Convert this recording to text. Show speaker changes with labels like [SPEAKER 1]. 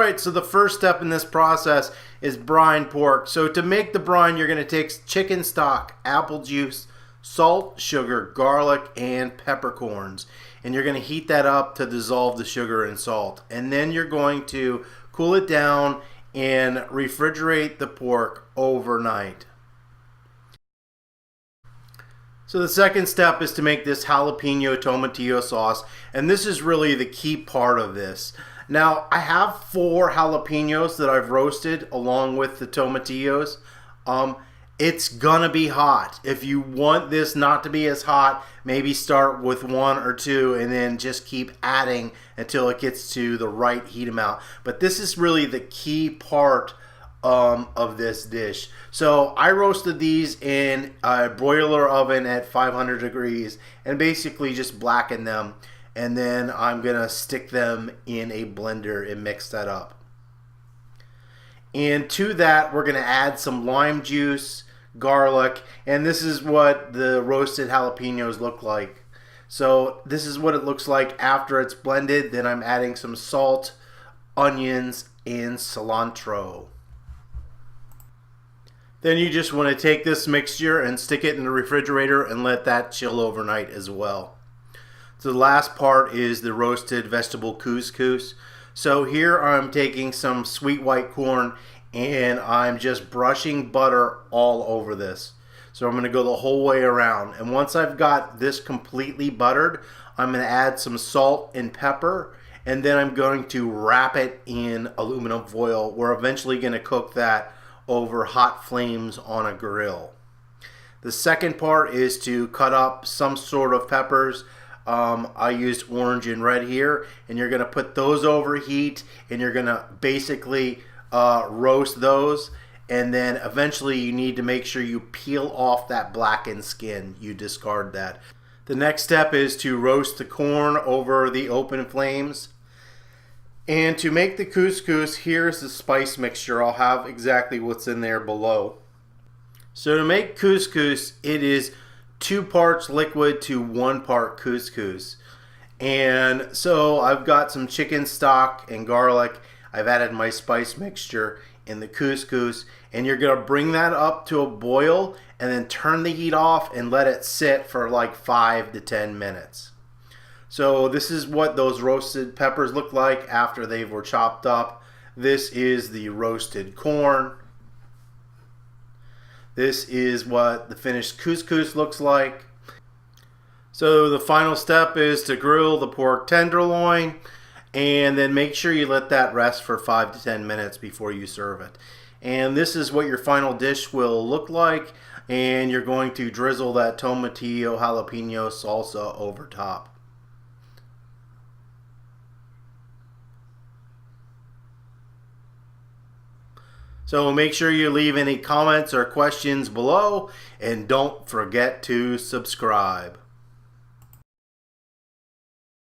[SPEAKER 1] Alright, so the first step in this process is brine pork. So to make the brine, you're going to take chicken stock, apple juice, salt, sugar, garlic, and peppercorns. And you're going to heat that up to dissolve the sugar and salt. And then you're going to cool it down and refrigerate the pork overnight. So the second step is to make this jalapeno tomatillo sauce, and this is really the key part of this. Now, I have 4 jalapenos that I've roasted along with the tomatillos. It's gonna be hot. If you want this not to be as hot, maybe start with 1 or 2 and then just keep adding until it gets to the right heat amount. But this is really the key part of this dish. So I roasted these in a broiler oven at 500 degrees and basically just blackened them, and then I'm gonna stick them in a blender and mix that up. And to that we're gonna add some lime juice, garlic, and this is what the roasted jalapenos look like. So this is what it looks like after it's blended. Then I'm adding some salt, onions, and cilantro. Then you just want to take this mixture and stick it in the refrigerator and let that chill overnight as well. So the last part is the roasted vegetable couscous. So here I'm taking some sweet white corn and I'm just brushing butter all over this. So I'm going to go the whole way around. And once I've got this completely buttered, I'm going to add some salt and pepper, and then I'm going to wrap it in aluminum foil. We're eventually going to cook that over hot flames on a grill. The second part is to cut up some sort of peppers. I used orange and red here, and you're going to put those over heat, and you're going to basically roast those, and then eventually you need to make sure you peel off that blackened skin. You discard that. The next step is to roast the corn over the open flames. And to make the couscous, here's the spice mixture. I'll have exactly what's in there below. So to make couscous, it is 2 parts liquid to 1 part couscous. And so I've got some chicken stock and garlic. I've added my spice mixture in the couscous, and you're gonna bring that up to a boil and then turn the heat off and let it sit for like 5 to 10 minutes. So this is what those roasted peppers look like after they were chopped up. This is the roasted corn. This is what the finished couscous looks like. So the final step is to grill the pork tenderloin, and then make sure you let that rest for 5 to 10 minutes before you serve it. And this is what your final dish will look like, and you're going to drizzle that tomatillo jalapeno salsa over top. So make sure you leave any comments or questions below, and don't forget to subscribe.